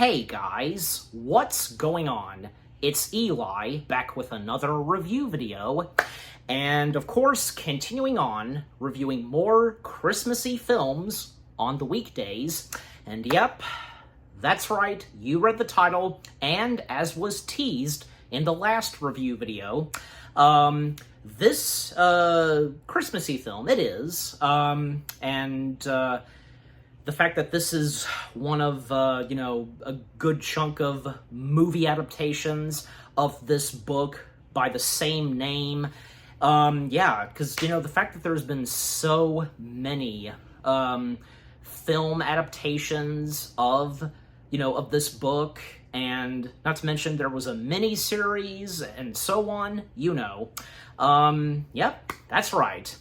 Hey guys, what's going on? It's Eli, back with another review video, and of course, continuing on, reviewing more Christmassy films on the weekdays, and yep, that's right, you read the title, and as was teased in the last review video, this Christmassy film, it is, the fact that this is one of, a good chunk of movie adaptations of this book by the same name. Because, the fact that there's been so many film adaptations of this book, and not to mention there was a mini-series and so on, Yep, that's right.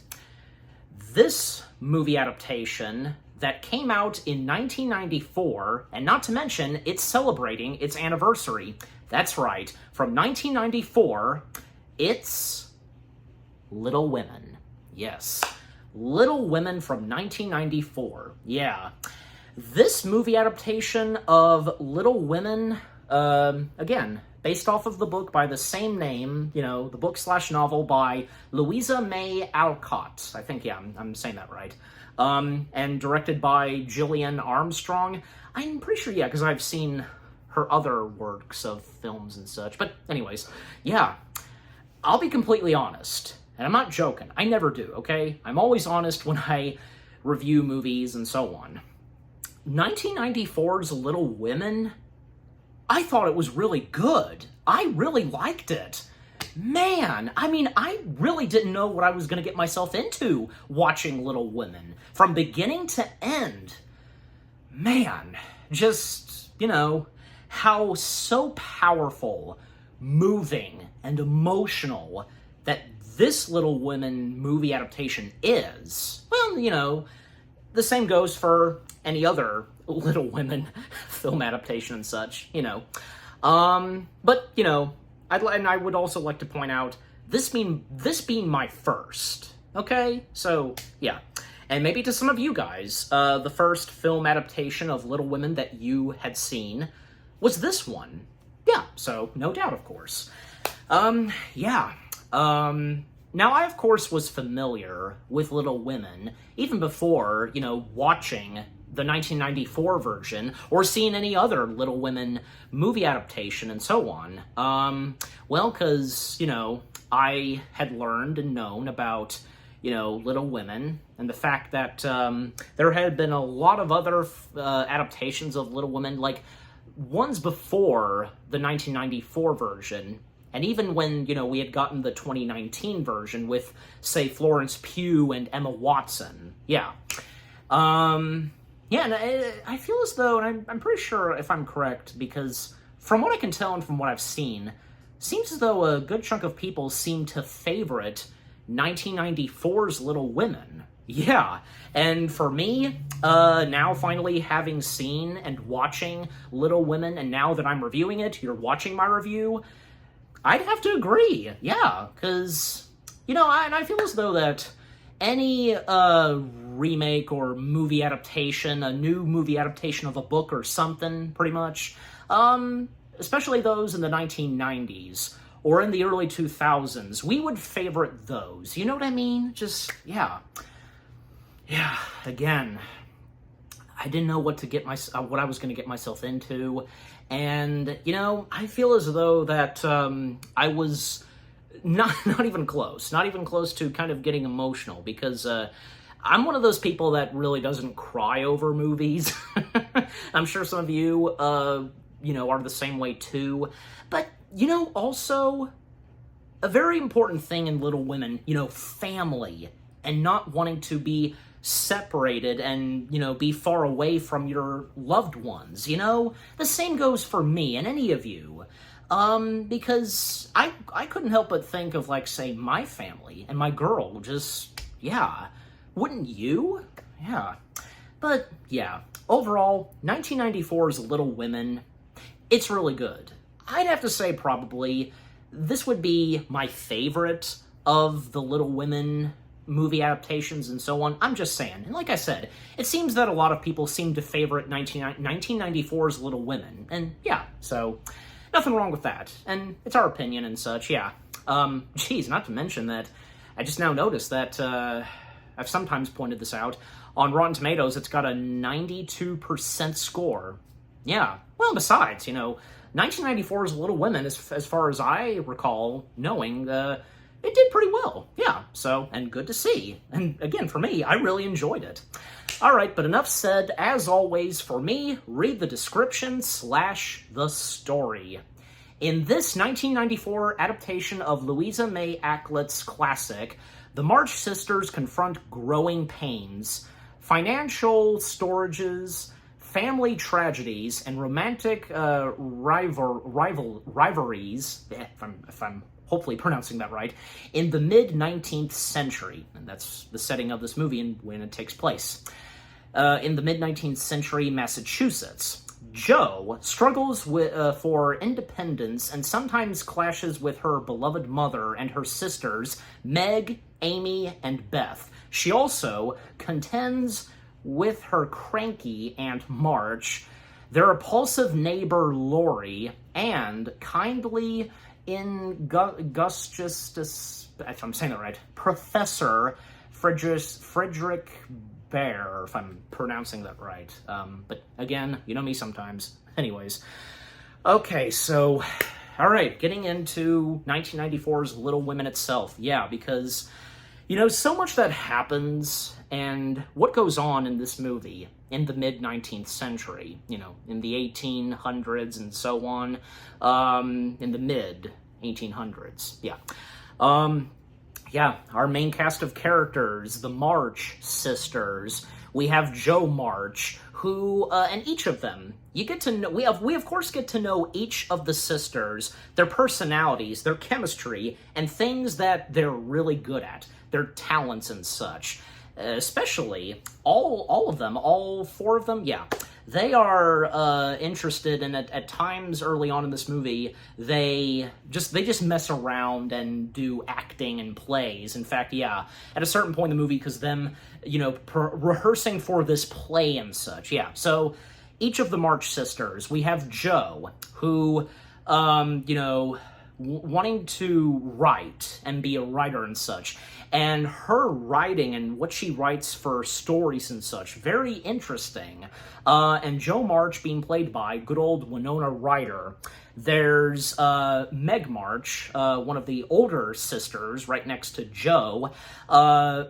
This movie adaptation that came out in 1994, and not to mention, it's celebrating its anniversary. That's right, from 1994, it's Little Women. Yes, Little Women from 1994. Yeah. This movie adaptation of Little Women, again, based off of the book by the same name, the book/novel by Louisa May Alcott. I think, I'm saying that right. And directed by Gillian Armstrong. I'm pretty sure, because I've seen her other works of films and such. But anyways, I'll be completely honest, and I'm not joking. I never do, okay? I'm always honest when I review movies and so on. 1994's Little Women, I thought it was really good. I really liked it. Man, I really didn't know what I was going to get myself into watching Little Women. From beginning to end. Man, just, how so powerful, moving, and emotional that this Little Women movie adaptation is. Well, the same goes for any other Little Women film adaptation and such, But, and I would also like to point out, this being my first, okay? So, yeah. And maybe to some of you guys, the first film adaptation of Little Women that you had seen was this one. Yeah, so no doubt, of course. Now, I, of course, was familiar with Little Women, even before, watching the 1994 version, or seeing any other Little Women movie adaptation and so on. Because, I had learned and known about, Little Women, and the fact that there had been a lot of other adaptations of Little Women, like ones before the 1994 version, and even when, we had gotten the 2019 version with, say, Florence Pugh and Emma Watson. Yeah. And I feel as though, and I'm pretty sure if I'm correct, because from what I can tell and from what I've seen, seems as though a good chunk of people seem to favorite 1994's Little Women. Yeah, and for me, now finally having seen and watching Little Women, and now that I'm reviewing it, you're watching my review, I'd have to agree. Yeah, because, I feel as though that any remake or movie adaptation, a new movie adaptation of a book or something, pretty much, especially those in the 1990s or in the early 2000s, we would favorite those. You know what I mean? Just, yeah, again, I didn't know what I was going to get myself into, and, I feel as though that I was not even close to kind of getting emotional, because I'm one of those people that really doesn't cry over movies. I'm sure some of you, are the same way too. But, also, a very important thing in Little Women, family, and not wanting to be separated and, be far away from your loved ones, The same goes for me and any of you. Because I couldn't help but think of, like, say, my family and my girl, just, wouldn't you? Yeah. But, overall, 1994's Little Women, it's really good. I'd have to say probably this would be my favorite of the Little Women movie adaptations and so on. I'm just saying. And like I said, it seems that a lot of people seem to favorite 1994's Little Women. And yeah, so nothing wrong with that. And it's our opinion and such, yeah. Geez, not to mention that I just now noticed that, I've sometimes pointed this out, on Rotten Tomatoes it's got a 92% score. Yeah, well, besides, 1994's Little Women, as far as I recall knowing, it did pretty well. Yeah, so, and good to see. And again, for me, I really enjoyed it. Alright, but enough said. As always, for me, read the description / the story. In this 1994 adaptation of Louisa May Acklett's classic, the March sisters confront growing pains, financial storages, family tragedies, and romantic rivalries, if I'm hopefully pronouncing that right, in the mid-19th century. And that's the setting of this movie and when it takes place. In the mid-19th century Massachusetts, Jo struggles for independence and sometimes clashes with her beloved mother and her sisters, Meg, Amy, and Beth. She also contends with her cranky Aunt March, their repulsive neighbor Laurie, and kindly Augustus, if I'm saying that right, Professor Frederick Bear, if I'm pronouncing that right. But again, you know me sometimes. Anyways. Okay, so, alright, getting into 1994's Little Women itself. Yeah, because, so much that happens and what goes on in this movie in the mid-19th century, in the 1800s and so on, in the mid-1800s, yeah. Yeah, our main cast of characters, the March sisters. We have Jo March, who, and each of them, you get to know, we of course get to know each of the sisters, their personalities, their chemistry, and things that they're really good at, their talents and such. Especially, all of them, all four of them, yeah. They are interested in, at times early on in this movie, they just mess around and do acting and plays. In fact, yeah, at a certain point in the movie, because them, rehearsing for this play and such, yeah. So, each of the March sisters, we have Jo, who, wanting to write and be a writer and such. And her writing and what she writes for stories and such, very interesting. And Jo March being played by good old Winona Ryder. There's Meg March, one of the older sisters, right next to Jo.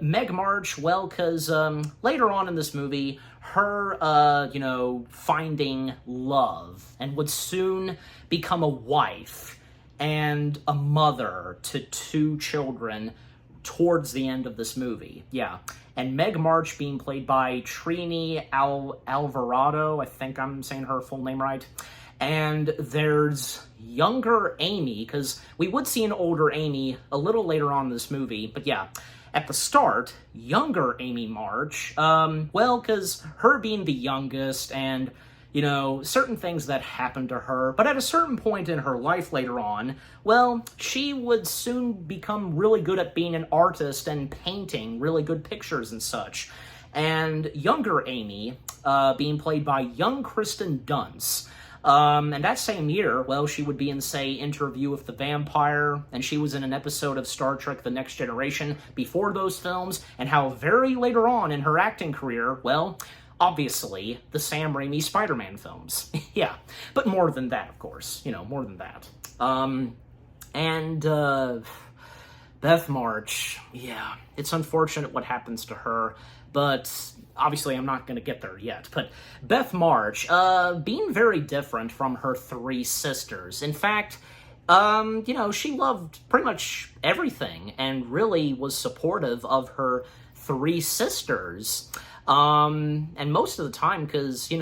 Meg March, well, because later on in this movie, her, finding love and would soon become a wife and a mother to 2 children towards the end of this movie, yeah. And Meg March being played by Trini Alvarado, I think I'm saying her full name right. And there's younger Amy, because we would see an older Amy a little later on in this movie, but yeah. At the start, younger Amy March, well, because her being the youngest and certain things that happened to her, but at a certain point in her life later on, well, she would soon become really good at being an artist and painting really good pictures and such. And younger Amy, being played by young Kristen Dunst. And that same year, well, she would be in, say, Interview with the Vampire, and she was in an episode of Star Trek The Next Generation before those films, and how very later on in her acting career, well, obviously, the Sam Raimi Spider-Man films. Yeah, but more than that, of course. More than that. Beth March, yeah, it's unfortunate what happens to her, but obviously I'm not going to get there yet. But Beth March, being very different from her 3 sisters. In fact, she loved pretty much everything and really was supportive of her 3 sisters. And most of the time, because,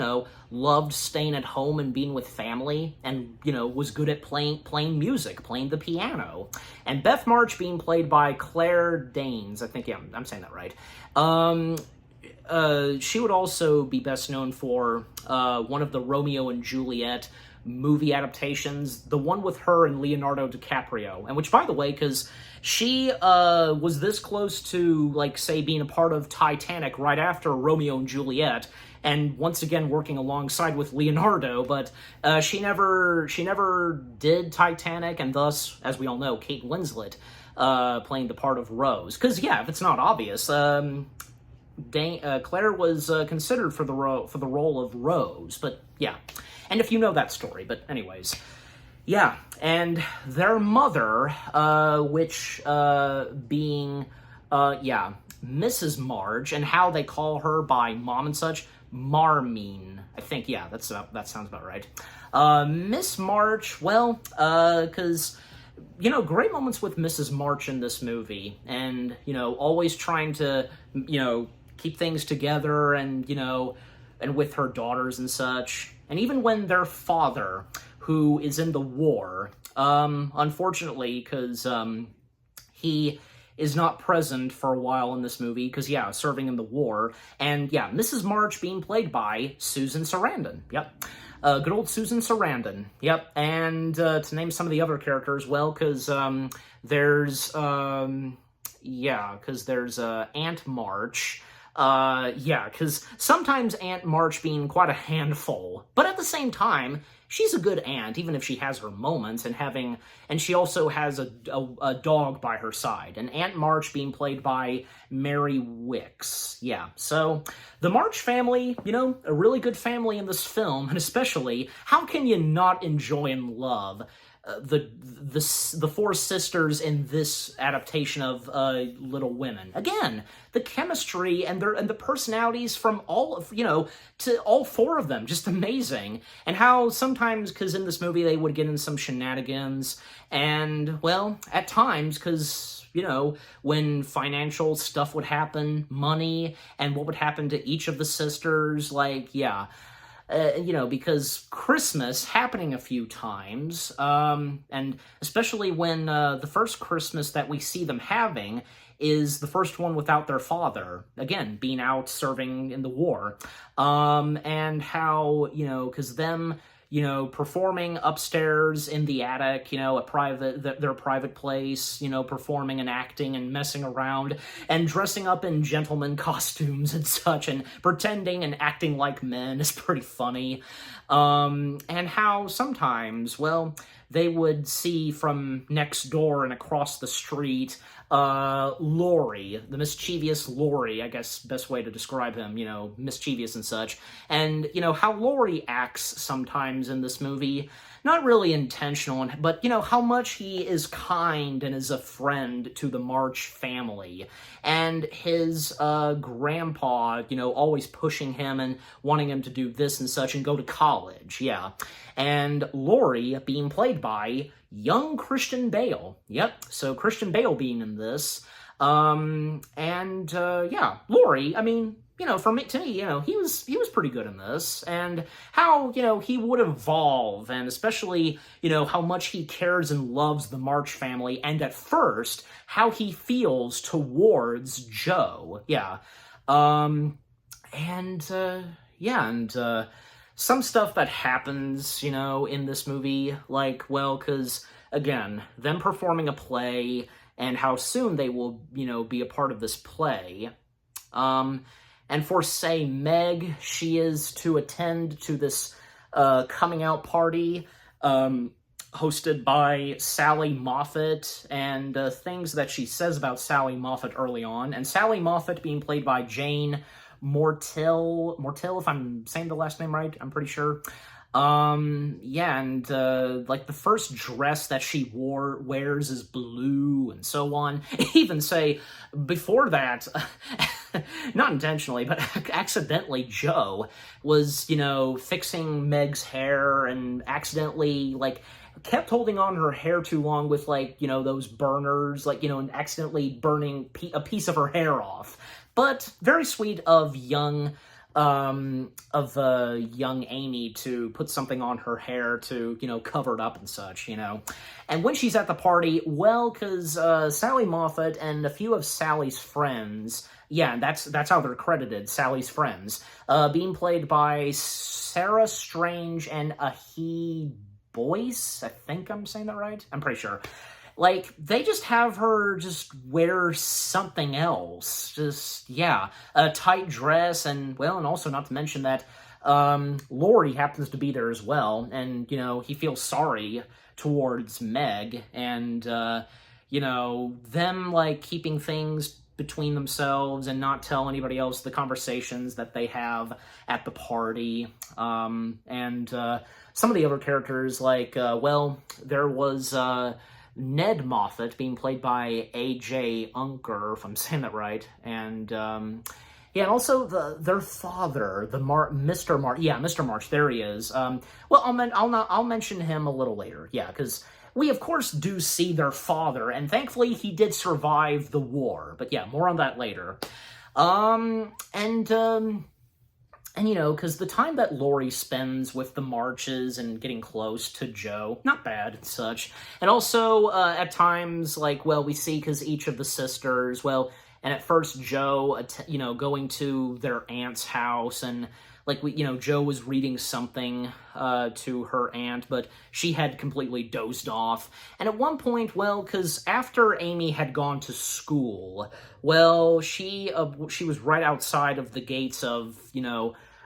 loved staying at home and being with family and, was good at playing music, playing the piano. And Beth March being played by Claire Danes, I think, yeah, I'm saying that right. she would also be best known for one of the Romeo and Juliet movie adaptations, the one with her and Leonardo DiCaprio, and which, by the way, because she was this close to, like, say, being a part of Titanic right after Romeo and Juliet, and once again working alongside with Leonardo, but she never did Titanic, and thus, as we all know, Kate Winslet playing the part of Rose. Because, yeah, if it's not obvious, Claire was considered for the role of Rose, but yeah. And if you know that story, but anyways. Yeah, and their mother, which being, Mrs. Marge, and how they call her by mom and such, Marmeen. I think, yeah, that sounds about right. Miss March, well, because, you know, great moments with Mrs. March in this movie, and, you know, always trying to, you know, keep things together, and, you know, and with her daughters and such. And even when their father, who is in the war, unfortunately, because he is not present for a while in this movie, because, yeah, serving in the war. And, yeah, Mrs. March being played by Susan Sarandon. Yep. Good old Susan Sarandon. Yep. And to name some of the other characters, well, because there's Aunt March. Because sometimes Aunt March being quite a handful, but at the same time, she's a good aunt, even if she has her moments, and she also has a dog by her side, and Aunt March being played by Mary Wicks. Yeah, so the March family, you know, a really good family in this film, and especially, how can you not enjoy and love the four sisters in this adaptation of Little Women? Again, the chemistry and the personalities from all of, you know, to all four of them, just amazing. And how sometimes, because in this movie they would get in some shenanigans, and, well, at times, because, you know, when financial stuff would happen, money, and what would happen to each of the sisters, like, yeah. You know, because Christmas happening a few times, and especially when the first Christmas that we see them having is the first one without their father, again, being out serving in the war, and how, you know, because them, you know, performing upstairs in the attic, you know, their private place, you know, performing and acting and messing around and dressing up in gentleman costumes and such and pretending and acting like men is pretty funny. And how sometimes, well, they would see from next door and across the street Laurie, the mischievous Laurie, I guess best way to describe him, you know, mischievous and such. And, you know, how Laurie acts sometimes in this movie, not really intentional, but, you know, how much he is kind and is a friend to the March family. And his grandpa, you know, always pushing him and wanting him to do this and such and go to college, yeah. And Laurie being played by young Christian Bale. Yep, so Christian Bale being in this. Laurie, I mean, you know, to me, you know, he was pretty good in this, and how, you know, he would evolve, and especially, you know, how much he cares and loves the March family, and at first, how he feels towards Joe. Yeah. Some stuff that happens, you know, in this movie, like, well, because, again, them performing a play, and how soon they will, you know, be a part of this play. And for, say, Meg, she is to attend to this coming out party hosted by Sally Moffat, and things that she says about Sally Moffat early on. And Sally Moffat being played by Jane Mortill, if I'm saying the last name right, I'm pretty sure. Like the first dress that she wears is blue and so on. Even say, before that, not intentionally, but accidentally, Joe was, you know, fixing Meg's hair and accidentally, like, kept holding on to her hair too long with, like, you know, those burners, like, you know, and accidentally burning a piece of her hair off. But very sweet of young young Amy to put something on her hair to, cover it up and such, And when she's at the party, well, because Sally Moffat and a few of Sally's friends, yeah, that's how they're credited, Sally's friends, being played by Sarah Strange and Ahi Boyce. I think I'm saying that right? I'm pretty sure. Like, they just have her just wear something else. Just, yeah, a tight dress, and, well, and also not to mention that Laurie happens to be there as well, and, he feels sorry towards Meg, and, them, like, keeping things between themselves and not tell anybody else the conversations that they have at the party, and some of the other characters, like, there was, Ned Moffat, being played by A.J. Unker, if I'm saying that right, and, yeah, and also their father, Mr. March, there he is. I'll mention him a little later, yeah, because we, of course, do see their father, and thankfully he did survive the war, but yeah, more on that later. Because the time that Laurie spends with the Marches and getting close to Joe, not bad and such. And also, at times, like, well, we see, because each of the sisters, well, and at first Joe, going to their aunt's house, and, like, Joe was reading something to her aunt, but she had completely dozed off. And at one point, well, because after Amy had gone to school, well, she was right outside of the gates of,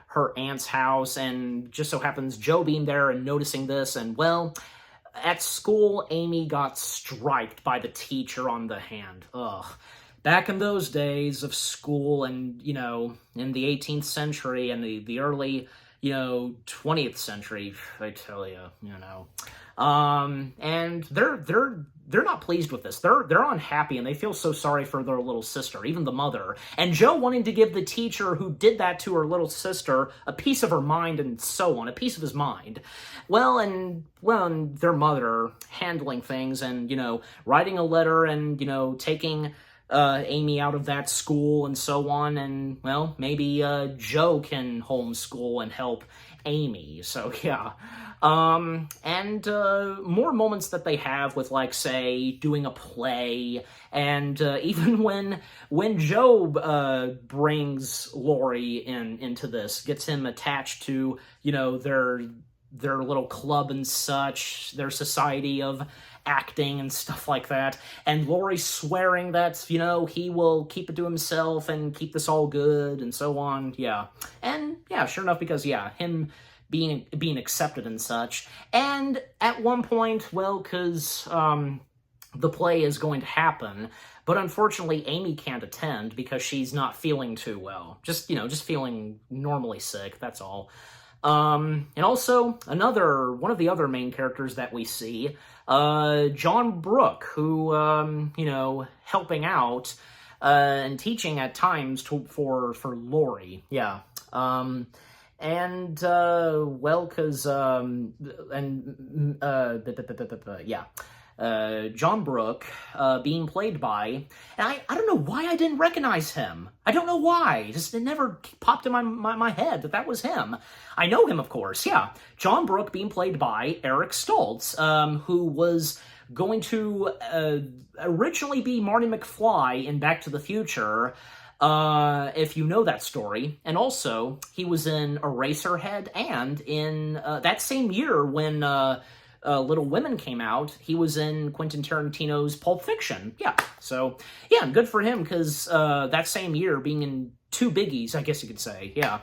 her aunt's house, and just so happens Joe being there and noticing this, and, well, at school, Amy got striped by the teacher on the hand. Ugh. Back in those days of school and, in the 18th century and the early, 20th century, I tell you, and they're not pleased with this. They're unhappy, and they feel so sorry for their little sister, even the mother. And Joe wanting to give the teacher who did that to her little sister a piece of her mind and so on, a piece of his mind. And their mother handling things and, writing a letter and, taking Amy out of that school and so on, and, well, maybe Joe can homeschool and help Amy, so yeah. And more moments that they have with, like, say, doing a play, and even when Joe brings Laurie into this, gets him attached to, their little club and such, their society of acting and stuff like that, and Laurie swearing that, he will keep it to himself and keep this all good and so on, yeah. And, yeah, sure enough, because, yeah, him being accepted and such. And at one point, well, because the play is going to happen, but unfortunately Amy can't attend because she's not feeling too well. Just feeling normally sick, that's all. And also, one of the other main characters that we see, John Brooke, who, helping out, and teaching at times for Laurie, yeah. John Brooke, being played by, and I don't know why I didn't recognize him. I don't know why. It never popped in my head that was him. I know him, of course, yeah. John Brooke being played by Eric Stoltz, who was going to originally be Marty McFly in Back to the Future, if you know that story. And also, he was in Eraserhead, and in that same year when Little Women came out, he was in Quentin Tarantino's Pulp Fiction. Yeah, so, yeah, good for him, because that same year, being in two biggies, I guess you could say, yeah.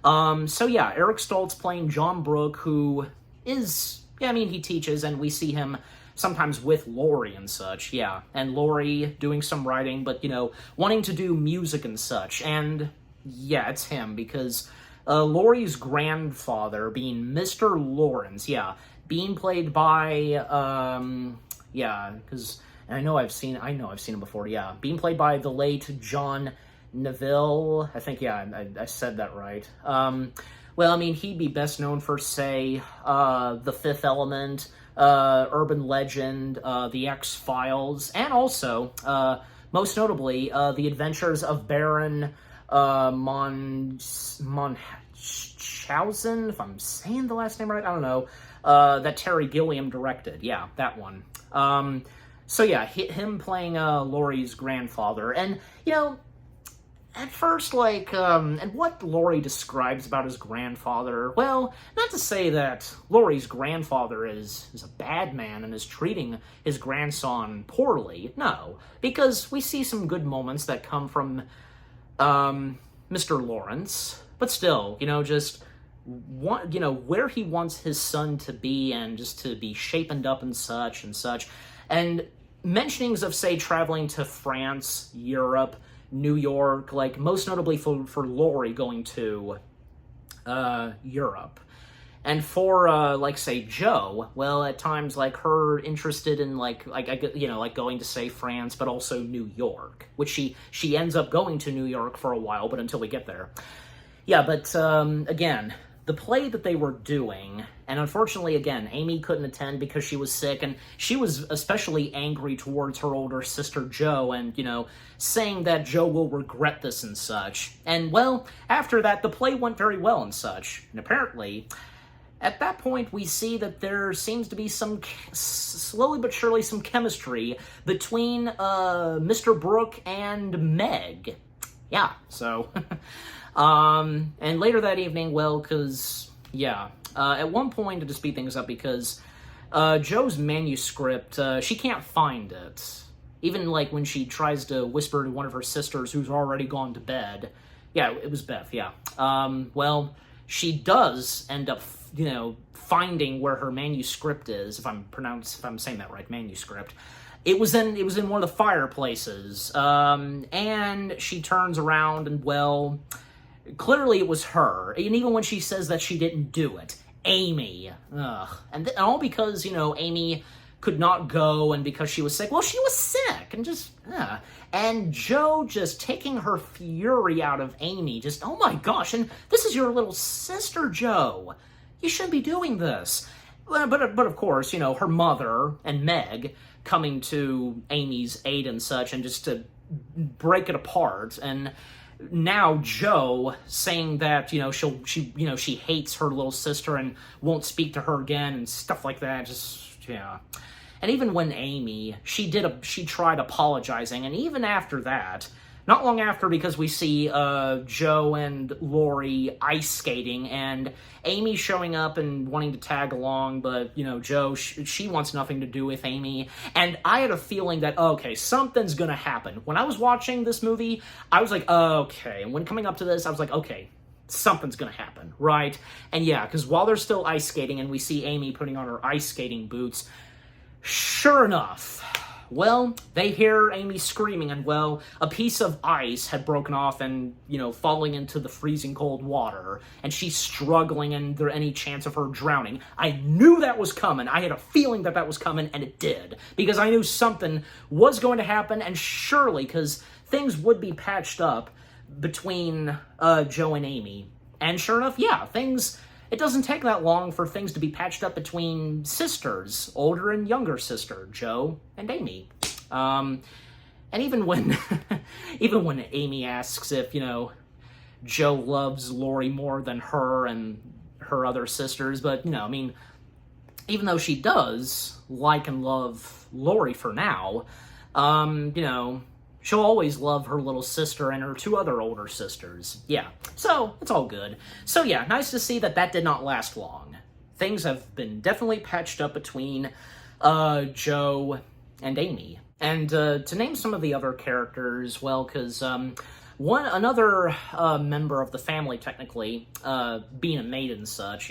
So, yeah, Eric Stoltz playing John Brooke, who is, he teaches, and we see him sometimes with Laurie and such, yeah. And Laurie doing some writing, but, wanting to do music and such. And, yeah, it's him, because Laurie's grandfather, being Mr. Lawrence, yeah, being played by, because I know I've seen him before, yeah. Being played by the late John Neville, I think, yeah, I said that right. He'd be best known for, say, The Fifth Element, Urban Legend, The X-Files, and also, most notably, The Adventures of Baron Munchausen, if I'm saying the last name right, I don't know, that Terry Gilliam directed. Yeah, that one. So yeah, him playing Laurie's grandfather, and at first, and what Laurie describes about his grandfather, well, not to say that Laurie's grandfather is a bad man and is treating his grandson poorly, no, because we see some good moments that come from Mr. Lawrence, but still, just where he wants his son to be and just to be shapened up and such, and mentionings of, say, traveling to France, Europe, New York, most notably for Laurie going to Europe. And for, say, Jo, well, at times, her interested in, going to, say, France, but also New York, which she ends up going to New York for a while, but until we get there. Yeah, but, again, the play that they were doing, and unfortunately, again, Amy couldn't attend because she was sick, and she was especially angry towards her older sister Jo, and, saying that Jo will regret this and such. And, well, after that, the play went very well and such. And apparently, at that point, we see that there seems to be slowly but surely, some chemistry between Mr. Brooke and Meg. Yeah, so... and later that evening, well, at one point, to speed things up, because Jo's manuscript, she can't find it. Even, when she tries to whisper to one of her sisters who's already gone to bed. Yeah, it was Beth, yeah. Well, she does end up, finding where her manuscript is, if I'm saying that right, manuscript. It was in one of the fireplaces, and she turns around and, well... Clearly it was her, and even when she says that she didn't do it, Amy, and all because, Amy could not go, and because she was sick, well, she was sick, and and Jo just taking her fury out of Amy, just, oh my gosh, and this is your little sister, Jo, you shouldn't be doing this, but of course, her mother and Meg coming to Amy's aid and such, and just to break it apart, and now Jo saying that, she hates her little sister and won't speak to her again and stuff like that, And even when Amy, she tried apologizing, and even after that, not long after, because we see Jo and Laurie ice skating, and Amy showing up and wanting to tag along, but, Jo, she wants nothing to do with Amy, and I had a feeling that, okay, something's gonna happen. When I was watching this movie, I was like, okay, and when coming up to this, I was like, okay, something's gonna happen, right? And yeah, because while they're still ice skating, and we see Amy putting on her ice skating boots, sure enough... Well, they hear Amy screaming, and, well, a piece of ice had broken off and, falling into the freezing cold water, and she's struggling, and there any chance of her drowning. I knew that was coming. I had a feeling that was coming, and it did, because I knew something was going to happen, and surely, because things would be patched up between Jo and Amy. And sure enough, yeah, it doesn't take that long for things to be patched up between sisters, older and younger sister, Jo and Amy. And even when Amy asks if, Jo loves Laurie more than her and her other sisters, but, even though she does like and love Laurie for now, she'll always love her little sister and her two other older sisters. Yeah, so it's all good. So yeah, nice to see that did not last long. Things have been definitely patched up between Jo and Amy. And to name some of the other characters, well, because another member of the family, technically, being a maid and such,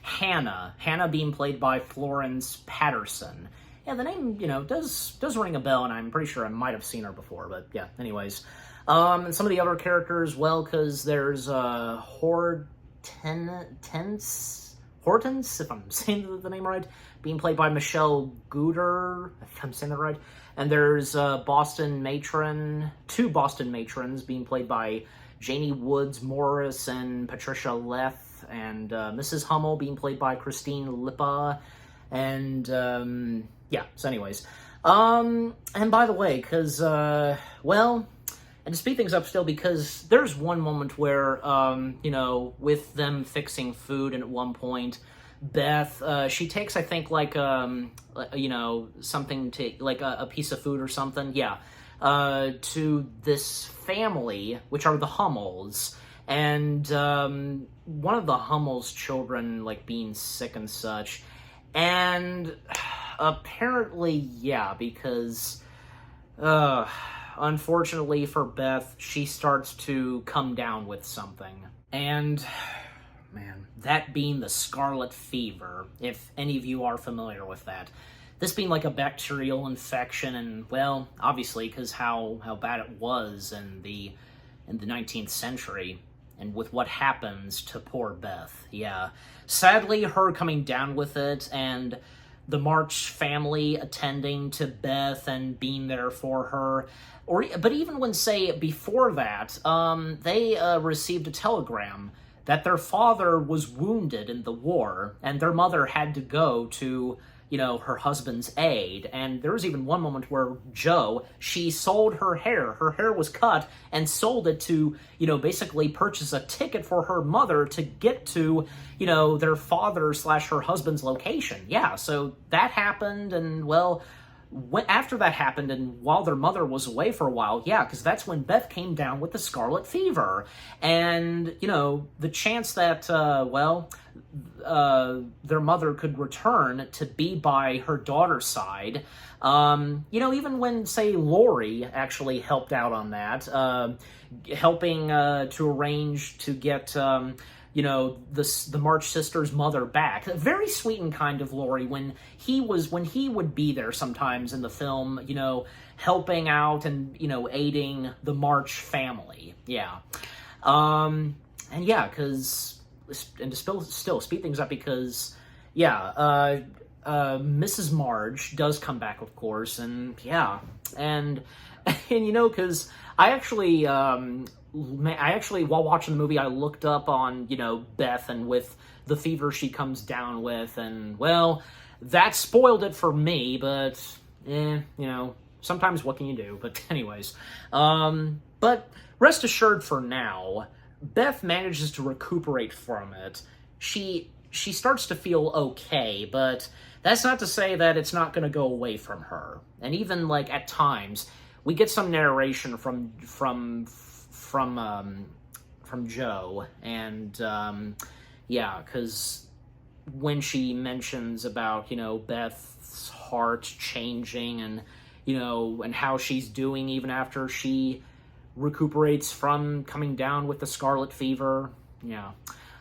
Hannah being played by Florence Patterson. Yeah, the name, does ring a bell, and I'm pretty sure I might have seen her before, but yeah, anyways. And some of the other characters, well, because there's Hortense, if I'm saying the name right, being played by Michelle Gooder, if I'm saying that right. And there's two Boston matrons being played by Janie Woods Morris and Patricia Leth, and Mrs. Hummel being played by Christine Lippa, and yeah, so anyways, and by the way, because, well, And to speed things up still, because there's one moment where, you know, with them fixing food, and at one point, Beth, she takes, I think, like, you know, something to, like a piece of food or something, yeah, to this family, which are the Hummels, and one of the Hummels' children, like, being sick and such, and apparently, yeah, because, unfortunately for Beth, she starts to come down with something, and man, that being the scarlet fever, if any of you are familiar with that. This being like a bacterial infection, and, well, obviously, because how bad it was in the 19th century, and with what happens to poor Beth. Yeah. Sadly, her coming down with it, and the March family attending to Beth and being there for her, but even when, say, before that, they received a telegram that their father was wounded in the war, and their mother had to go to, you know, her husband's aid. And there was even one moment where Jo, she sold her hair. Her hair was cut and sold it to, you know, basically purchase a ticket for her mother to get to, you know, their father / her husband's location. Yeah, so that happened, and, well, after that happened, and while their mother was away for a while, yeah, because that's when Beth came down with the scarlet fever. And, you know, the chance that, their mother could return to be by her daughter's side, you know, even when, say, Laurie actually helped out on that, helping to arrange to get, you know, the March sisters' mother back. Very sweet and kind of Laurie when he would be there sometimes in the film, you know, helping out and, you know, aiding the March family. Yeah. And yeah, because, and to still speed things up, because, yeah, Mrs. Marge does come back, of course, and yeah, and you know, because I actually, while watching the movie, I looked up on, you know, Beth and with the fever she comes down with, and, well, that spoiled it for me, but, you know, sometimes what can you do? But anyways, but rest assured for now, Beth manages to recuperate from it. She starts to feel okay, but that's not to say that it's not going to go away from her. And even, like, at times, we get some narration from Jo, and yeah, because when she mentions about, you know, Beth's heart changing, and, you know, and how she's doing even after she recuperates from coming down with the scarlet fever, yeah.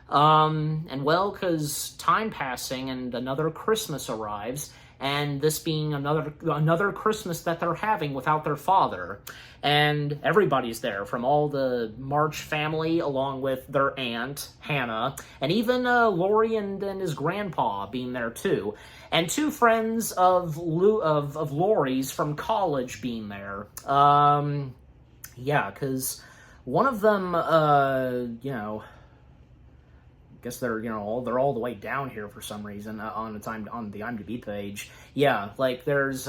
And, well, because time passing and another Christmas arrives, and this being another Christmas that they're having without their father, and everybody's there from all the March family, along with their aunt Hannah, and even Laurie and his grandpa being there too, and two friends of Laurie's from college being there. Yeah, because one of them, you know, I guess they're, you know, they're all the way down here for some reason on the IMDb page. Yeah, like there's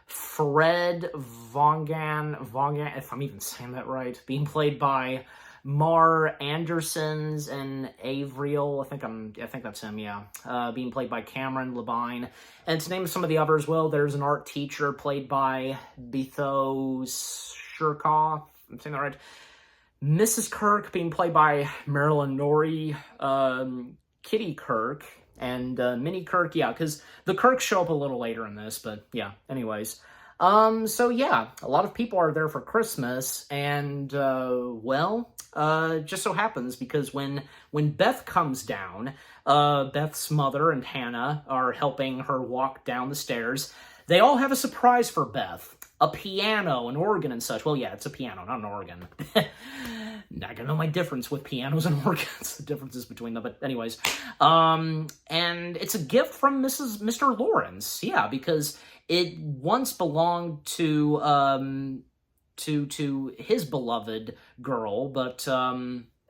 Fred Vongan, if I'm even saying that right, being played by Mar Andersons, and Avriel, I think that's him, yeah, being played by Cameron Labine. And to name some of the others, well, there's an art teacher played by Betho Shurkoff, I'm saying that right. Mrs. Kirk being played by Marilyn Norrie, Kitty Kirk, and Minnie Kirk, yeah, because the Kirks show up a little later in this, but yeah, anyways. So yeah, a lot of people are there for Christmas, and, well, just so happens, because when Beth comes down, Beth's mother and Hannah are helping her walk down the stairs. They all have a surprise for Beth. A piano, an organ, and such. Well, yeah, it's a piano, not an organ. Not gonna know my difference with pianos and organs, the differences between them, but anyways. And it's a gift from Mr. Lawrence, yeah, because it once belonged to his beloved girl, but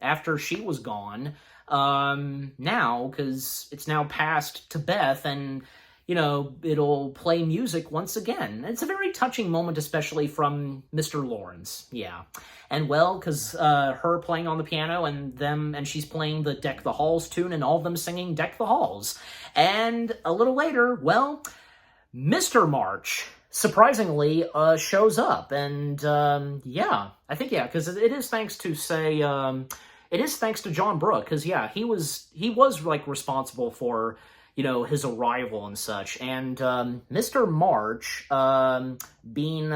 after she was gone, now, because it's now passed to Beth, and it'll play music once again. It's a very touching moment, especially from Mr. Lawrence. Yeah. And well, because her playing on the piano and she's playing the Deck the Halls tune and all of them singing Deck the Halls. And a little later, well, Mr. March surprisingly shows up. And yeah, I think, yeah, because it is thanks to it is thanks to John Brooke, because yeah, he was like responsible for his arrival and such. And Mr. March being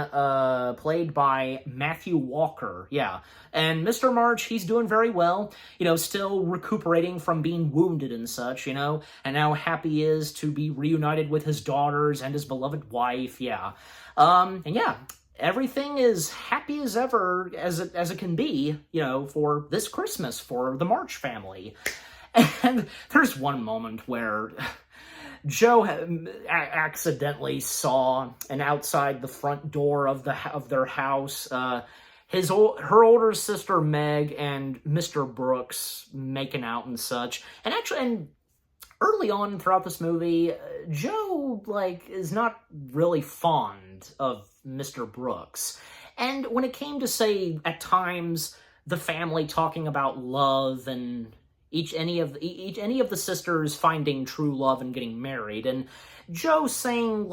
played by Matthew Walker, yeah. And Mr. March, he's doing very well, still recuperating from being wounded and such, and how happy he is to be reunited with his daughters and his beloved wife, yeah. And yeah, everything is happy as ever as it can be, for this Christmas for the March family. And there's one moment where Joe accidentally saw an outside the front door of their house, her older sister Meg and Mr. Brooks making out and such. And actually, early on throughout this movie, Joe is not really fond of Mr. Brooks. And when it came to, say, at times the family talking about love and any of the sisters finding true love and getting married, and Joe saying,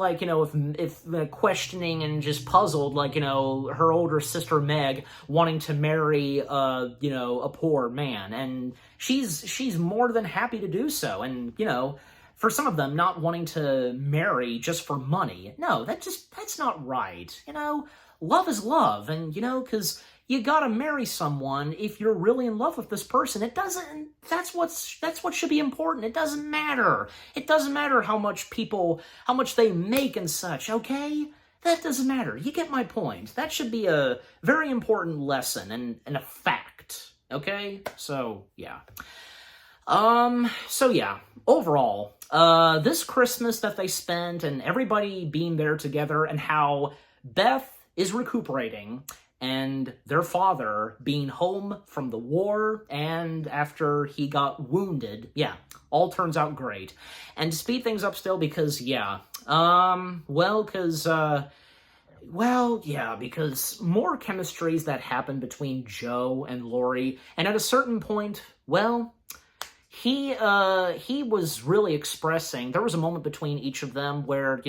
if questioning and just puzzled, her older sister Meg wanting to marry, a poor man, and she's more than happy to do so, and, for some of them, not wanting to marry just for money. No, that's not right. Love is love, and, because you gotta marry someone if you're really in love with this person. That's what should be important. It doesn't matter. It doesn't matter how much they make and such, okay? That doesn't matter. You get my point. That should be a very important lesson and a fact, okay? So, yeah. So yeah, overall, this Christmas that they spent and everybody being there together and how Beth is recuperating and their father being home from the war and after he got wounded, yeah, all turns out great. And to speed things up still, because, yeah, because more chemistries that happen between Joe and Laurie, and at a certain point, well, he was really expressing, there was a moment between each of them where,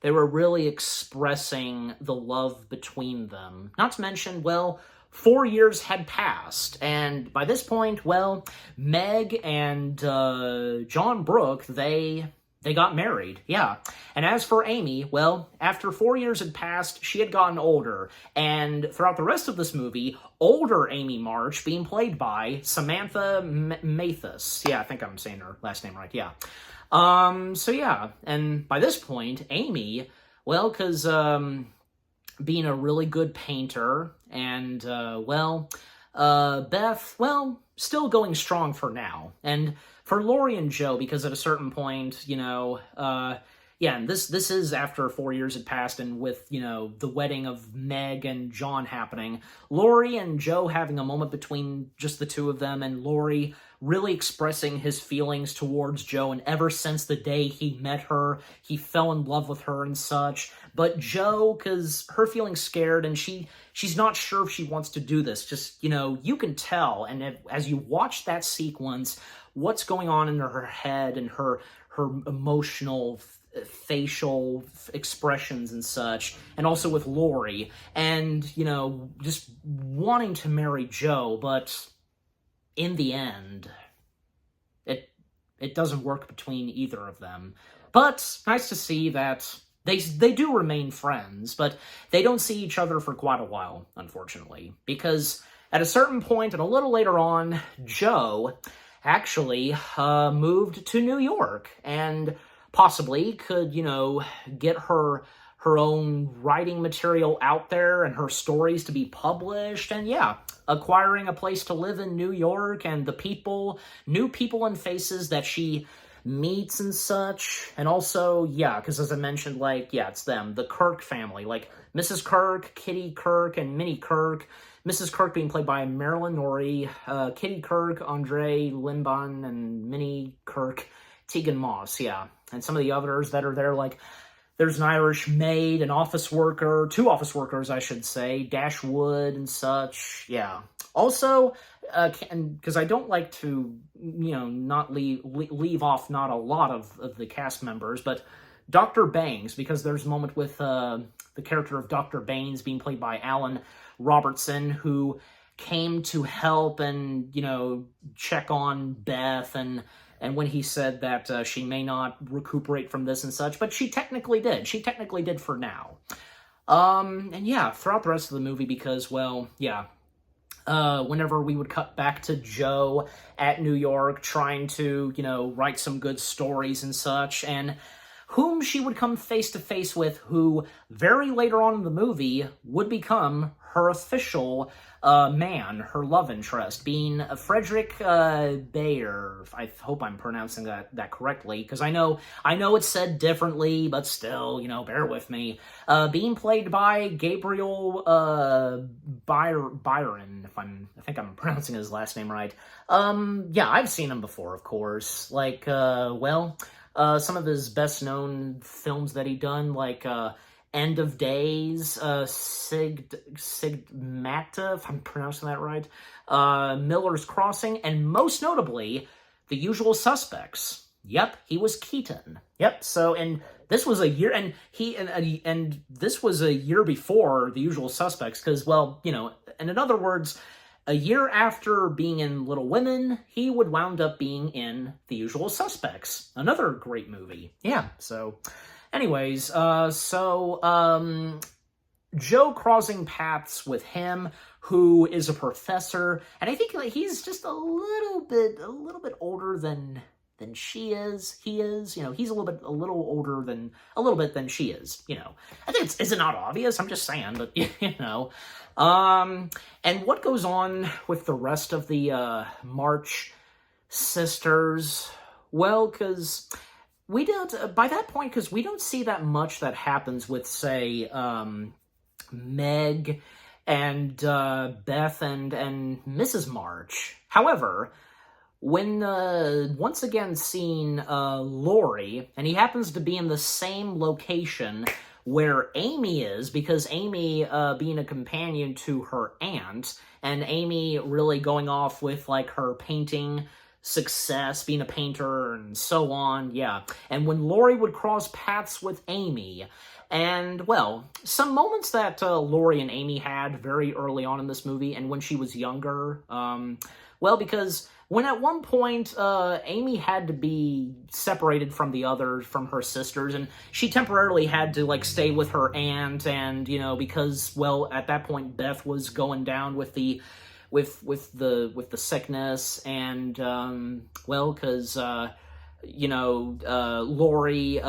they were really expressing the love between them. Not to mention, well, 4 years had passed, and by this point, well, Meg and John Brooke, they got married, yeah. And as for Amy, well, after 4 years had passed, she had gotten older, and throughout the rest of this movie, older Amy March being played by Samantha Mathis. Yeah, I think I'm saying her last name right, yeah. So yeah, and by this point, Amy, well, because, being a really good painter, and, Beth, well, still going strong for now, and for Laurie and Joe, because at a certain point, yeah, and this is after 4 years had passed, and with, the wedding of Meg and John happening, Laurie and Joe having a moment between just the two of them, and Laurie really expressing his feelings towards Joe, and ever since the day he met her, he fell in love with her and such. But Joe, because her feeling scared, and she's not sure if she wants to do this, just, you can tell, and as you watch that sequence, what's going on in her head and her emotional facial expressions and such, and also with Laurie, and, just wanting to marry Joe, but in the end, it doesn't work between either of them. But nice to see that they do remain friends, but they don't see each other for quite a while, unfortunately, because at a certain point and a little later on, Joe actually moved to New York and possibly could, get her own writing material out there and her stories to be published, and yeah, acquiring a place to live in New York and the new people and faces that she meets and such. And also, yeah, because as I mentioned, it's them, the Kirk family, Mrs. Kirk, Kitty Kirk, and Minnie Kirk. Mrs. Kirk being played by Marilyn Norrie, Kitty Kirk, Andre Limbon, and Minnie Kirk, Tegan Moss, yeah. And some of the others that are there, like, there's an Irish maid, an office worker, 2 office workers, I should say, Dashwood and such. Yeah. Also, because I don't like to, not leave off not a lot of the cast members, but Dr. Bangs, because there's a moment with the character of Dr. Baines being played by Alan Robertson, who came to help and, check on Beth, and when he said that she may not recuperate from this and such, but she technically did. She technically did for now. And yeah, throughout the rest of the movie, because, well, yeah, whenever we would cut back to Jo at New York trying to, write some good stories and such, and whom she would come face to face with, who very later on in the movie would become her official man, her love interest, being Frederick Bayer. I hope I'm pronouncing that correctly, because I know it's said differently, but still, bear with me. Being played by Gabriel Byron, I think I'm pronouncing his last name right. Yeah, I've seen him before, of course. Like, some of his best-known films that he done, like End of Days, Sigmata, if I'm pronouncing that right, Miller's Crossing, and most notably, The Usual Suspects. Yep, he was Keaton. Yep. So, and this was a year, and this was a year before The Usual Suspects, because, well, and in other words, a year after being in Little Women, he would wound up being in The Usual Suspects, another great movie. Yeah. So, anyways, Jo crossing paths with him, who is a professor, and I think he's just a little bit older than she is. He is, he's a little bit older than she is. I think is it not obvious? I'm just saying, but and what goes on with the rest of the March sisters? Well, because we don't by that point, because we don't see that much that happens with, say, Meg and Beth and Mrs. March. However, when once again seeing Laurie, and he happens to be in the same location where Amy is, because Amy being a companion to her aunt, and Amy really going off with, like, her painting success, being a painter, and so on, yeah. And when Laurie would cross paths with Amy, and, well, some moments that Laurie and Amy had very early on in this movie, and when she was younger, well, because when at one point, Amy had to be separated from her sisters, and she temporarily had to, like, stay with her aunt, and, because, well, at that point, Beth was going down with the sickness, and, well, because, Laurie,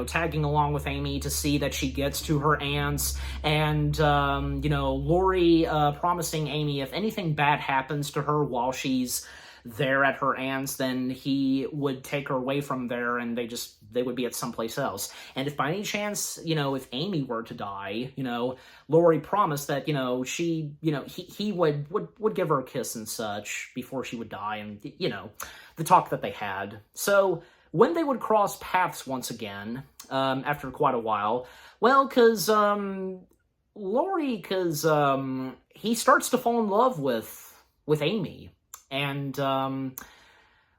tagging along with Amy to see that she gets to her aunt's, and, Laurie promising Amy if anything bad happens to her while she's there at her aunt's, then he would take her away from there, and they would be at someplace else. And if by any chance, if Amy were to die, Laurie promised that, he would give her a kiss and such before she would die, and, the talk that they had. So when they would cross paths once again, after quite a while, well, because Laurie, he starts to fall in love with Amy, and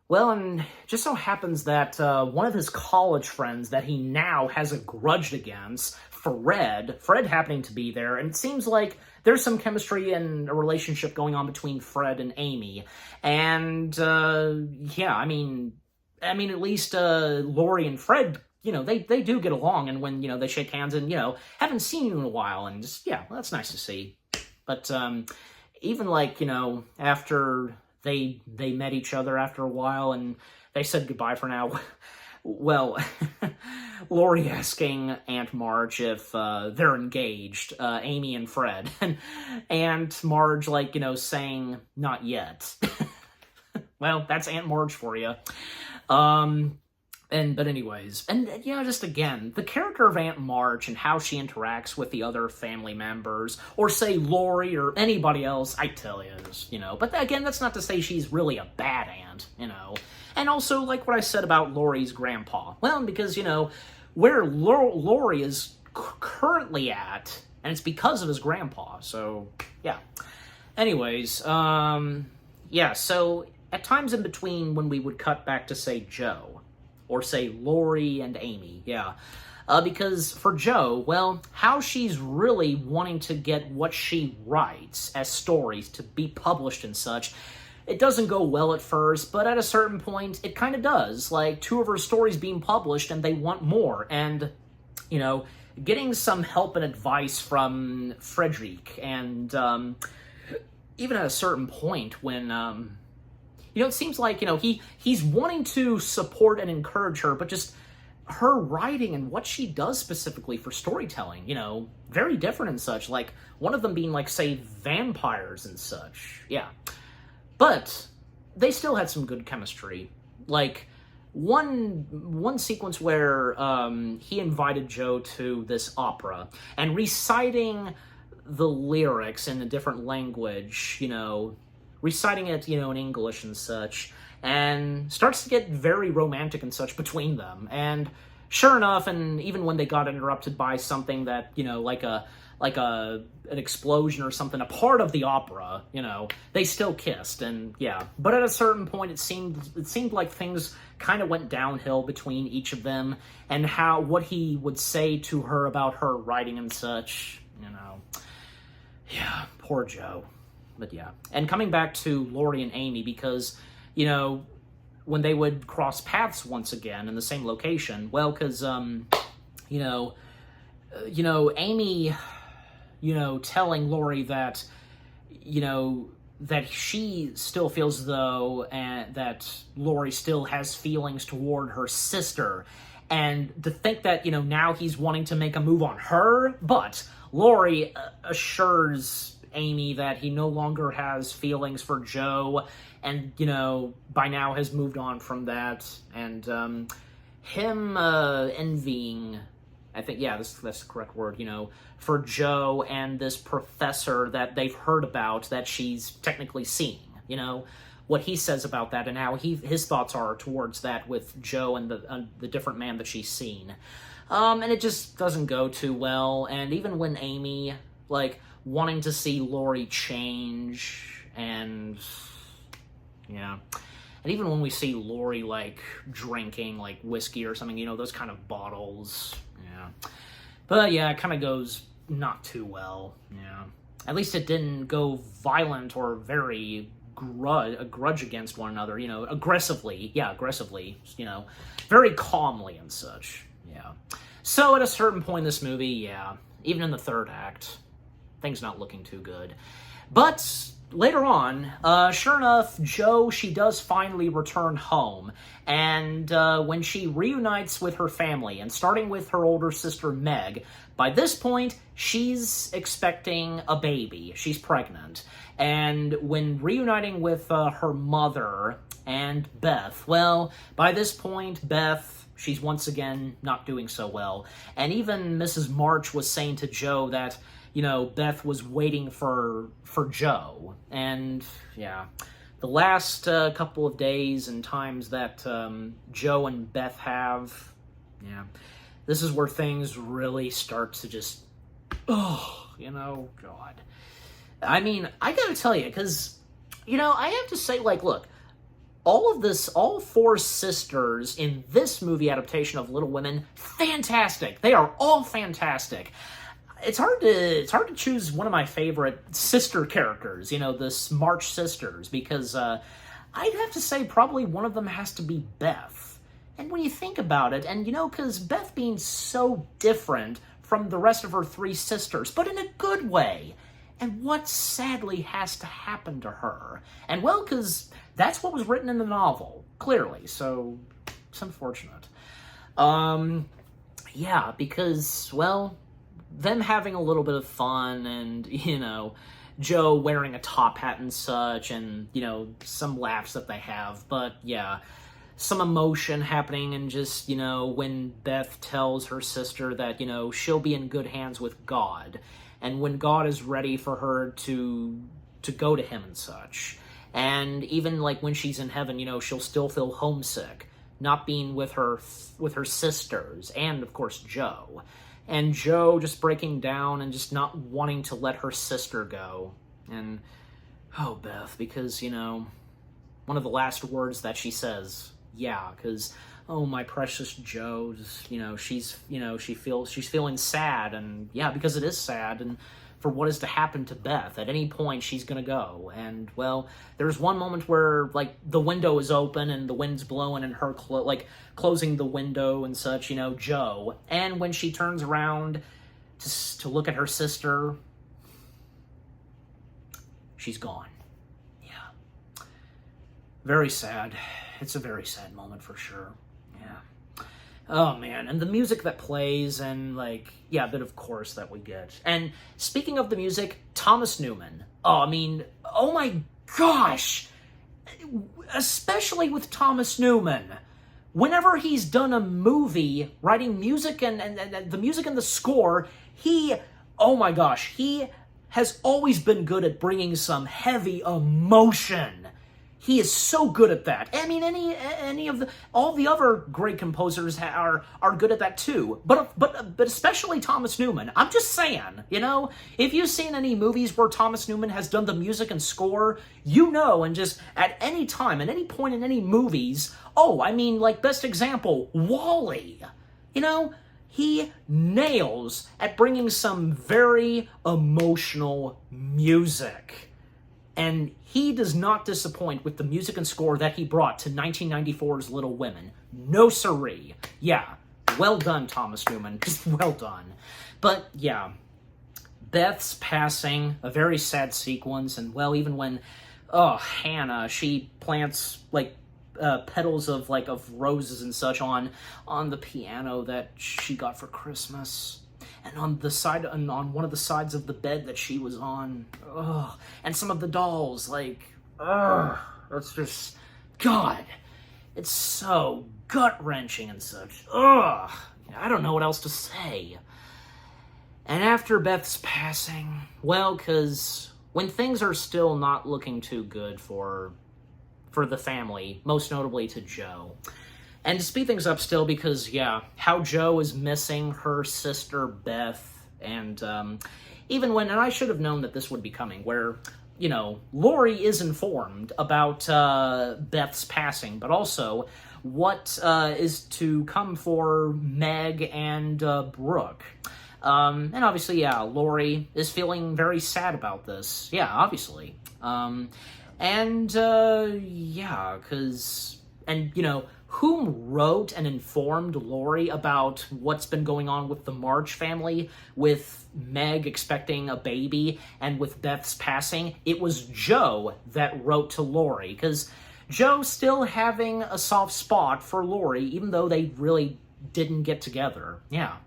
well, and just so happens that one of his college friends that he now has a grudge against, Fred happening to be there, and it seems like there's some chemistry and a relationship going on between Fred and Amy, and yeah, I mean, at least Laurie and Fred, they do get along, and when they shake hands, and haven't seen you in a while, and just, yeah, well, that's nice to see. But even, like, after they met each other after a while, and they said goodbye for now. Well, Laurie asking Aunt Marge if they're engaged, Amy and Fred, and Aunt Marge, like, saying not yet. Well, that's Aunt Marge for you. But anyways, and just again, the character of Aunt March and how she interacts with the other family members, or say Laurie or anybody else, I tell you, but again, that's not to say she's really a bad aunt. And also, like what I said about Laurie's grandpa. Well, because, where Laurie is currently at, and it's because of his grandpa, so, yeah. Anyways, yeah, so at times in between when we would cut back to, say, Joe, or say Laurie and Amy, yeah. Because for Joe, well, how she's really wanting to get what she writes as stories to be published and such, it doesn't go well at first, but at a certain point, it kind of does. Like, 2 of her stories being published, and they want more. And, getting some help and advice from Frederick, and even at a certain point when, it seems like, he's wanting to support and encourage her, but just her writing and what she does specifically for storytelling, very different and such. Like, one of them being, like, say, vampires and such. Yeah. But they still had some good chemistry. Like, one sequence where he invited Joe to this opera, and reciting the lyrics in a different language, reciting it, in English and such, and starts to get very romantic and such between them. And sure enough, and even when they got interrupted by something that, like an explosion or something, a part of the opera, they still kissed, and yeah. But at a certain point, it seemed like things kind of went downhill between each of them, and what he would say to her about her writing and such, Yeah, poor Joe. But yeah. And coming back to Laurie and Amy, because, when they would cross paths once again in the same location, well, because, Amy, telling Laurie that, that she still feels though, that Laurie still has feelings toward her sister, and to think that, now he's wanting to make a move on her, but Laurie assures Amy that he no longer has feelings for Joe, and, by now has moved on from that, and, him, envying, I think, yeah, that's the correct word, for Joe and this professor that they've heard about that she's technically seeing, what he says about that, and how his thoughts are towards that with Joe and the different man that she's seen. And it just doesn't go too well, and even when Amy, like, wanting to see Laurie change, and, yeah. And even when we see Laurie, like, drinking, like, whiskey or something, those kind of bottles, yeah. But, yeah, it kind of goes not too well, yeah. At least it didn't go violent or very a grudge against one another, aggressively, very calmly and such, yeah. So at a certain point in this movie, yeah, even in the third act, things not looking too good. But later on, sure enough, Joe, she does finally return home, and when she reunites with her family, and starting with her older sister Meg, by this point, she's expecting a baby. She's pregnant. And when reuniting with her mother and Beth, well, by this point, Beth, she's once again not doing so well. And even Mrs. March was saying to Joe that, Beth was waiting for Joe. And, yeah, the last couple of days and times that Joe and Beth have, yeah, this is where things really start to just, God. I mean, I gotta tell you, because, I have to say, like, look, all 4 sisters in this movie adaptation of Little Women, fantastic. They are all fantastic. It's hard to choose one of my favorite sister characters, the March sisters, because I'd have to say probably one of them has to be Beth. And when you think about it, and because Beth being so different from the rest of her 3 sisters, but in a good way, and what sadly has to happen to her. And well, because that's what was written in the novel, clearly, so it's unfortunate. Yeah, because, well, them having a little bit of fun, and, Joe wearing a top hat and such, and, some laughs that they have, but, yeah, some emotion happening, and just, when Beth tells her sister that, she'll be in good hands with God, and when God is ready for her to go to him and such. And even like when she's in heaven, she'll still feel homesick, not being with her sisters, and of course Jo. And Jo just breaking down and just not wanting to let her sister go. And, oh, Beth, because, one of the last words that she says, yeah, because, oh, my precious Jo, she's feeling sad, and, yeah, because it is sad, and for what is to happen to Beth. At any point, she's gonna go. And, well, there's one moment where, like, the window is open and the wind's blowing and her, closing the window and such, Jo. And when she turns around to look at her sister, she's gone. Yeah. Very sad. It's a very sad moment for sure. Yeah. Oh, man. And the music that plays and, but of course that we get. And speaking of the music, Thomas Newman. Oh, I mean, oh my gosh! Especially with Thomas Newman. Whenever he's done a movie, writing music and the music and the score, oh my gosh, he has always been good at bringing some heavy emotion. He is so good at that. I mean, all the other great composers are good at that too. But especially Thomas Newman. I'm just saying, if you've seen any movies where Thomas Newman has done the music and score, and just at any time, at any point in any movies, best example, WALL-E. He nails at bringing some very emotional music. And he does not disappoint with the music and score that he brought to 1994's Little Women. No siree. Yeah, well done, Thomas Newman. Just well done. But, yeah, Beth's passing, a very sad sequence, and, well, even when, Hannah, she plants, petals of roses and such on the piano that she got for Christmas. And on one of the sides of the bed that she was on, and some of the dolls, it's just, God, it's so gut-wrenching and such, I don't know what else to say. And after Beth's passing, well, because when things are still not looking too good for the family, most notably to Jo, and to speed things up still, because, how Jo is missing her sister Beth, and even when, and I should have known that this would be coming, where, Laurie is informed about Beth's passing, but also what is to come for Meg and Brooke. And obviously, Laurie is feeling very sad about this. Yeah, obviously. Whom wrote and informed Laurie about what's been going on with the March family, with Meg expecting a baby, and with Beth's passing? It was Jo that wrote to Laurie, because Jo's still having a soft spot for Laurie, even though they really didn't get together. Yeah.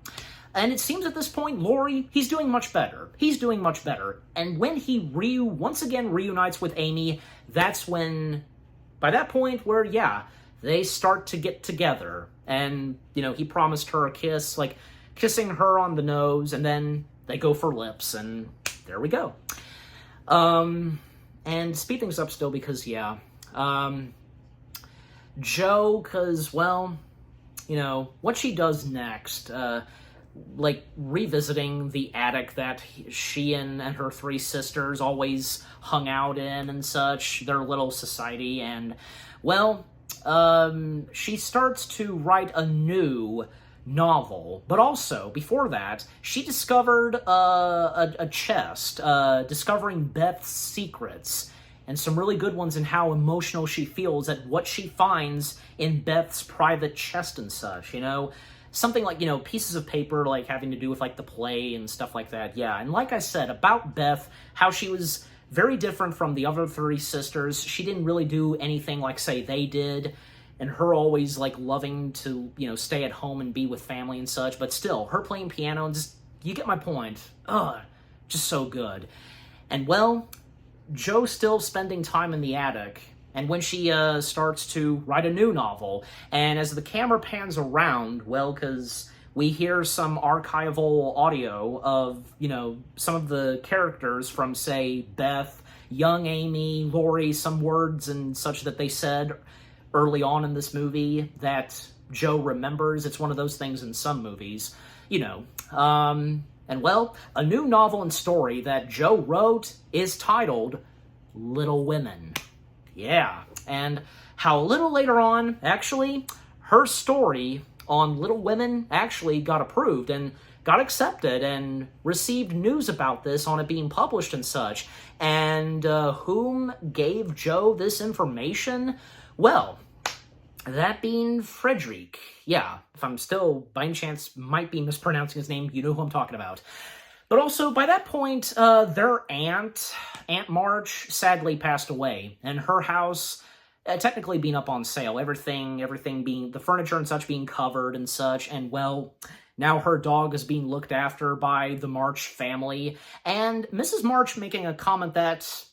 And it seems at this point, Laurie, he's doing much better. He's doing much better. And when he once again reunites with Amy, that's when, by that point where, they start to get together. And, he promised her a kiss, kissing her on the nose, and then they go for lips, and there we go. And speed things up still, because, Jo, because, well, what she does next, revisiting the attic that she and her three sisters always hung out in and such, their little society, and, well, she starts to write a new novel, but also, before that, she discovered a chest, discovering Beth's secrets, and some really good ones in how emotional she feels at what she finds in Beth's private chest and such, something like, pieces of paper, having to do with, the play and stuff like that, and like I said, about Beth, how she was very different from the other three sisters. She didn't really do anything like, say, they did, and her always, loving to, stay at home and be with family and such, but still, her playing piano, and just, you get my point. Just so good. And, well, Jo still spending time in the attic, and when she starts to write a new novel. And as the camera pans around, well, because we hear some archival audio of, some of the characters from, say, Beth, young Amy, Laurie, some words and such that they said early on in this movie that Joe remembers. It's one of those things in some movies, and well, a new novel and story that Joe wrote is titled Little Women. Yeah, and how a little later on, actually, her story on Little Women actually got approved and got accepted and received news about this on it being published and such. And whom gave Joe this information? Well, that being Frederick. Yeah, if I'm still, by any chance, might be mispronouncing his name, you know who I'm talking about. But also, by that point, their Aunt March, sadly passed away, and her house technically being up on sale, everything being, the furniture and such being covered and such, and well, now her dog is being looked after by the March family, and Mrs. March making a comment that,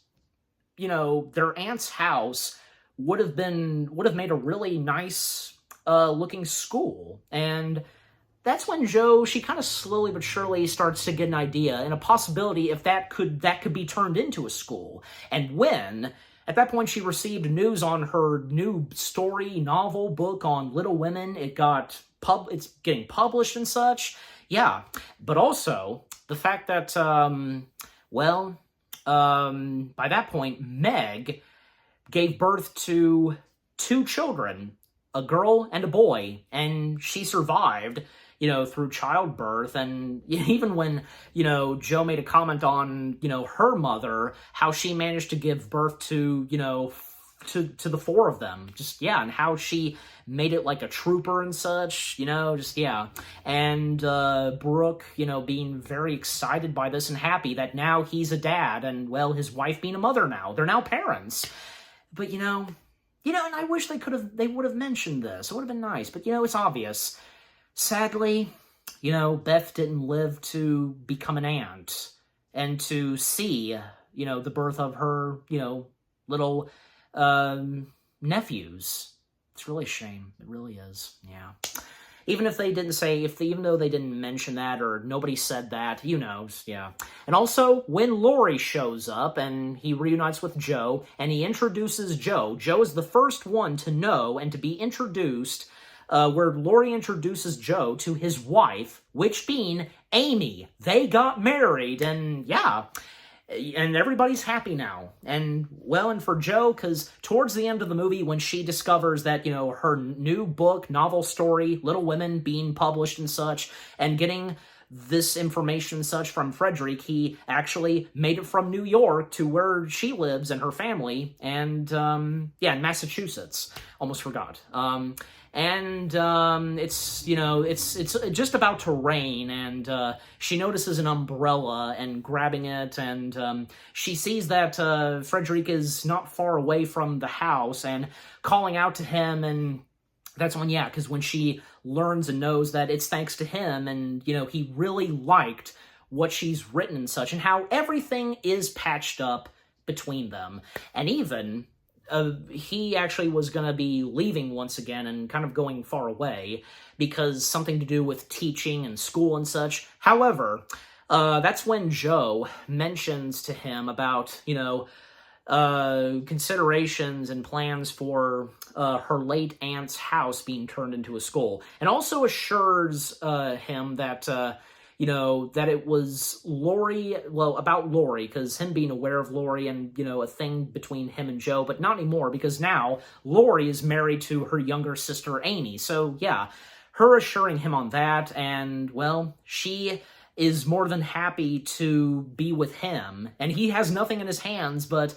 their aunt's house would have made a really nice looking school. And that's when Joe, she kind of slowly but surely starts to get an idea and a possibility if that could be turned into a school. And when, at that point, she received news on her new story, novel, book on Little Women, it's getting published and such. Yeah, but also the fact that, by that point, Meg gave birth to 2 children, a girl and a boy, and she survived, through childbirth. And even when, Joe made a comment on, her mother, how she managed to give birth to, to the 4 of them, and how she made it like a trooper and such, and Brooke, being very excited by this and happy that now he's a dad, and well, his wife being a mother now, they're now parents. But, and I wish they would have mentioned this. It would have been nice, but, it's obvious. Sadly, Beth didn't live to become an aunt and to see, the birth of her, little nephews. It's really a shame. It really is. Yeah. Even though they didn't mention that or nobody said that, yeah. And also, when Laurie shows up and he reunites with Joe and he introduces Joe is the first one to know and to be introduced, where Laurie introduces Joe to his wife, which being Amy. They got married, and yeah. And everybody's happy now. And, well, and for Joe, because towards the end of the movie, when she discovers that, her new book, novel story, Little Women, being published and such, and getting this information and such from Frederick, he actually made it from New York to where she lives and her family, and, in Massachusetts. Almost forgot. It's just about to rain, and she notices an umbrella and grabbing it, and she sees that Frederick is not far away from the house and calling out to him, and that's because when she learns and knows that it's thanks to him, and, he really liked what she's written and such, and how everything is patched up between them, and even he actually was going to be leaving once again and kind of going far away because something to do with teaching and school and such. However, that's when Joe mentions to him about, considerations and plans for her late aunt's house being turned into a school, and also assures him that that it was about Laurie, because him being aware of Laurie and, a thing between him and Joe, but not anymore, because now Laurie is married to her younger sister, Amy. So, yeah, her assuring him on that, and, well, she is more than happy to be with him, and he has nothing in his hands, but,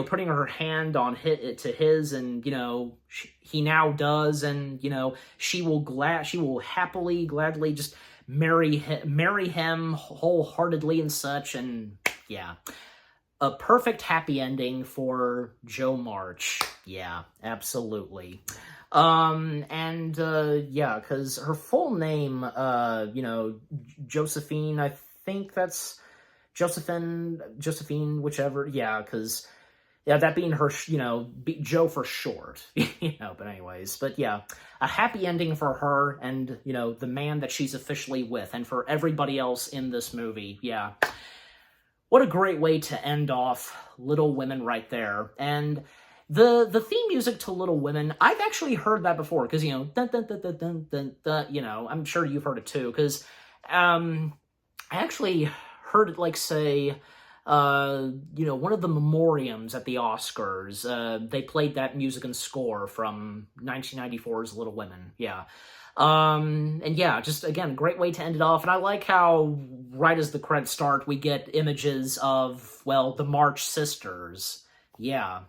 putting her hand on to his, and, he now does, and, she will happily, gladly just marry him wholeheartedly and such, and yeah, a perfect happy ending for Joe March. Yeah, absolutely. Because her full name, Josephine, I think that's Josephine, whichever, yeah, because Yeah, that being her, Joe for short, but anyways. But yeah, a happy ending for her and, the man that she's officially with, and for everybody else in this movie. Yeah. What a great way to end off Little Women right there. And the theme music to Little Women, I've actually heard that before, because, dun, dun, dun, dun, dun, dun, dun, I'm sure you've heard it too, because I actually heard it, like, say, one of the memoriams at the Oscars. They played that music and score from 1994's Little Women. Yeah. And yeah, just, again, great way to end it off. And I like how, right as the credits start, we get images of, well, the March Sisters. Yeah.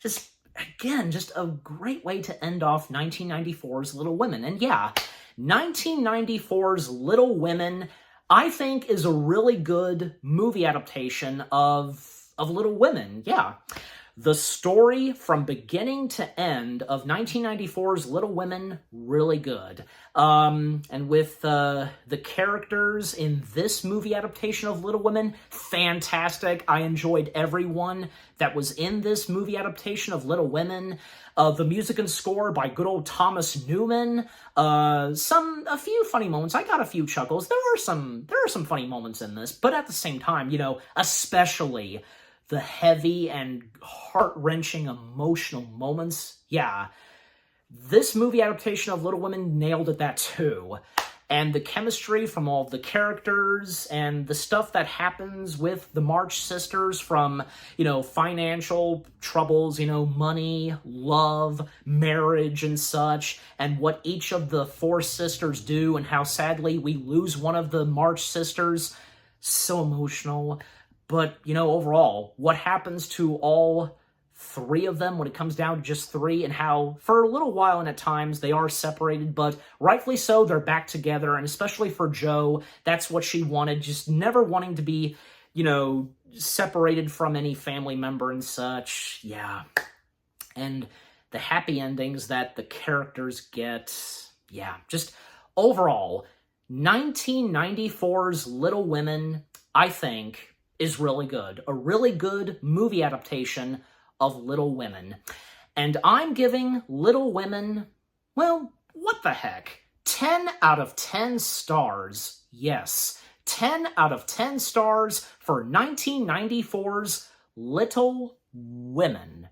Just, again, just a great way to end off 1994's Little Women. And yeah, 1994's Little Women, I think, is a really good movie adaptation of Little Women. Yeah. The story from beginning to end of 1994's Little Women, really good. And with the characters in this movie adaptation of Little Women, fantastic. I enjoyed everyone that was in this movie adaptation of Little Women. The music and score by good old Thomas Newman. A few funny moments. I got a few chuckles. There are some funny moments in this, but at the same time, especially the heavy and heart-wrenching emotional moments. Yeah, this movie adaptation of Little Women nailed it, that too. And the chemistry from all of the characters and the stuff that happens with the March Sisters, from, financial troubles, money, love, marriage, and such, and what each of the four sisters do, and how sadly we lose one of the March Sisters. So emotional. But, overall, what happens to all three of them when it comes down to just three, and how for a little while and at times they are separated, but rightfully so, they're back together. And especially for Jo, that's what she wanted, just never wanting to be, separated from any family member and such. Yeah. And the happy endings that the characters get. Yeah, just overall, 1994's Little Women, I think, is really good. A really good movie adaptation of Little Women. And I'm giving Little Women, well, what the heck? 10 out of 10 stars. Yes, 10 out of 10 stars for 1994's Little Women.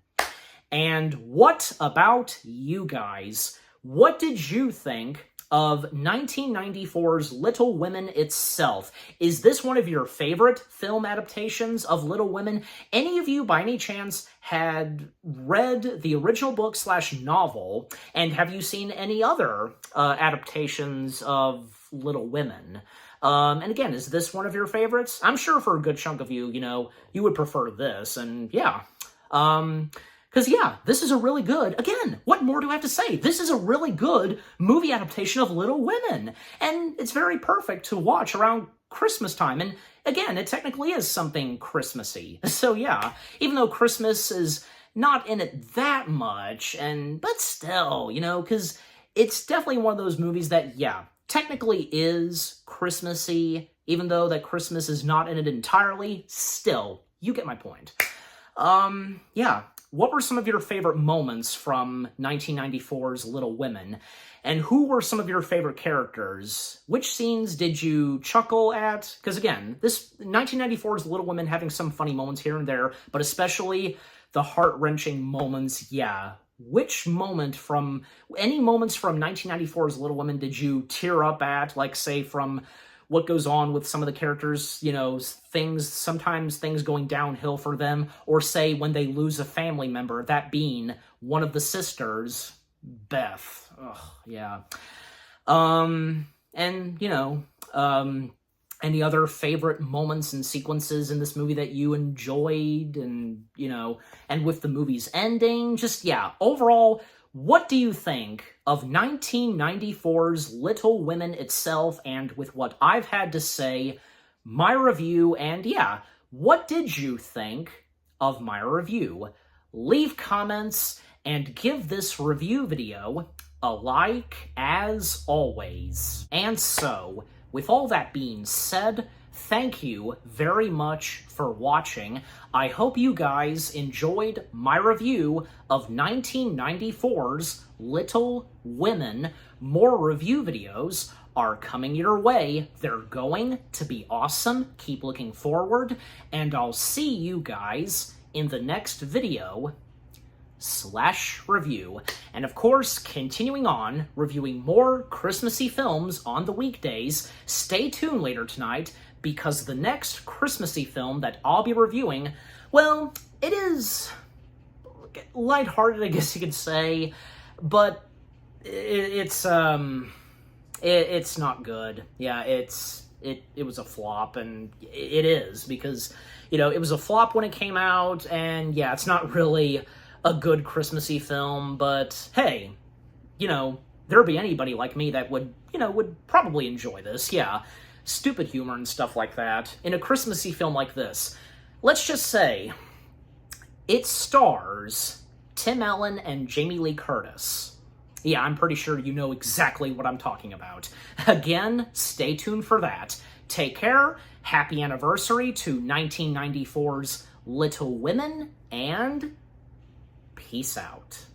And what about you guys? What did you think of 1994's Little Women itself? Is this one of your favorite film adaptations of Little Women? Any of you, by any chance, had read the original book / novel, and have you seen any other adaptations of Little Women? And again, is this one of your favorites? I'm sure for a good chunk of you, you would prefer this, and yeah. Because, yeah, this is a really good, again, what more do I have to say? This is a really good movie adaptation of Little Women. And it's very perfect to watch around Christmas time. And, again, it technically is something Christmassy. So, yeah, even though Christmas is not in it that much, but still, because it's definitely one of those movies that, yeah, technically is Christmassy, even though that Christmas is not in it entirely. Still, you get my point. Yeah. What were some of your favorite moments from 1994's Little Women? And who were some of your favorite characters? Which scenes did you chuckle at? Because again, this 1994's Little Women having some funny moments here and there, but especially the heart-wrenching moments, yeah. Which moment from, any moments from 1994's Little Women did you tear up at? Like, say, from what goes on with some of the characters, sometimes things going downhill for them, or say when they lose a family member, that being one of the sisters, Beth. Ugh, yeah. Any other favorite moments and sequences in this movie that you enjoyed, and, and with the movie's ending, just, yeah, overall, what do you think of 1994's Little Women itself, and with what I've had to say, my review, and yeah, what did you think of my review? Leave comments and give this review video a like as always. And so, with all that being said, thank you very much for watching. I hope you guys enjoyed my review of 1994's Little Women. More review videos are coming your way. They're going to be awesome. Keep looking forward, and I'll see you guys in the next video / review. And of course, continuing on, reviewing more Christmassy films on the weekdays. Stay tuned later tonight, because the next Christmassy film that I'll be reviewing, well, it is lighthearted, I guess you could say, but it's not good. Yeah, it was a flop, and it is, because, you know, it was a flop when it came out, and yeah, it's not really a good Christmassy film, but hey, you know, there'd be anybody like me that would probably enjoy this. Yeah, stupid humor and stuff like that in a Christmassy film like this. Let's just say it stars Tim Allen and Jamie Lee Curtis. Yeah, I'm pretty sure you know exactly what I'm talking about. Again, stay tuned for that. Take care, happy anniversary to 1994's Little Women, and peace out.